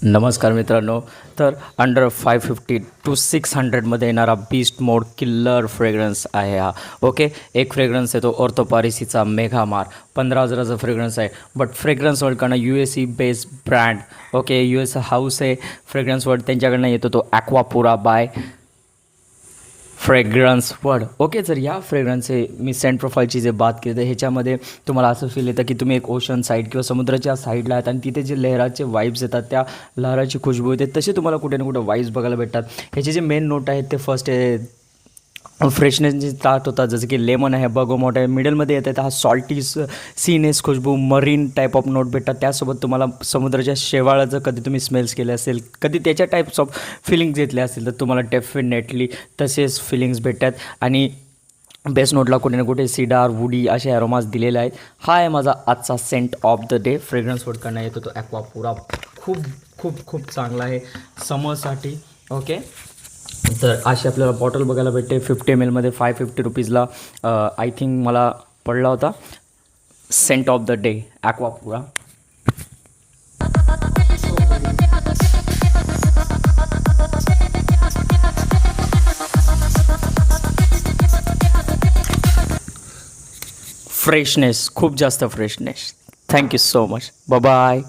नमस्कार मित्रांनो. तर अंडर 550 टू 600मध्ये येणारा बीस्ट मोड किल्लर फ्रेग्रन्स आहे हा. ओके, एक फ्रेग्रन्स आहे तो ऑर्थो पॅरिसीचा मेघामार. 15,000चा फ्रेग्रन्स आहे. बट फ्रेग्रन्स वर्ल्डकडनं US based brand, okay, US house आहे फ्रेग्रन्स वर्ल्ड, त्यांच्याकडनं येतो तो Aquapura by fragrance world. Okay, जर या फ्रेग्रन्सचे मी सेंट प्रोफाईलची जे बात केली तर ह्याच्यामध्ये तुम्हाला असं फील येतं की तुम्ही एक ओशन साईड किंवा समुद्राच्या साईडला आहात आणि तिथे जे लहराचे वाईब्स येतात, त्या लहराची खुशबू येते, तसे तुम्हाला कुठे ना कुठे वाईब्स बघायला भेटतात. ह्याचे जे मेन नोट आहेत ते फर्स्ट आहे फ्रेशनेसची स्टार्ट होतात, जसं की लेमन आहे, बर्गमोट आहे. मिडलमध्ये येतात हा सॉल्टी सीनेस खुशबू, मरीन टाईप ऑफ नोट भेटतात. त्यासोबत तुम्हाला समुद्राच्या शेवाळाचं कधी तुम्ही स्मेल्स केले असेल, कधी त्याच्या टाईप्स ऑफ फिलिंग्स घेतले असतील, तर तुम्हाला डेफिनेटली तसेच फिलिंग्स भेटतात. आणि बेस्ट नोटला कुठे ना कुठे सीडार, वुडी असे ॲरोमास दिलेले आहेत. हा आहे माझा आजचा scent of the day. Fragrance वर्ल्डकडनं येतो तो ॲक्वापुरा. खूप खूप खूप चांगला आहे समरसाठी. ओके, तर अशी आपल्याला बॉटल बघायला भेटते 50 ml 550 रुपीजला. आय थिंक मला पडला होता. Scent of the day Aquapura. Freshness, खूप जास्त freshness. Thank you so much. Bye.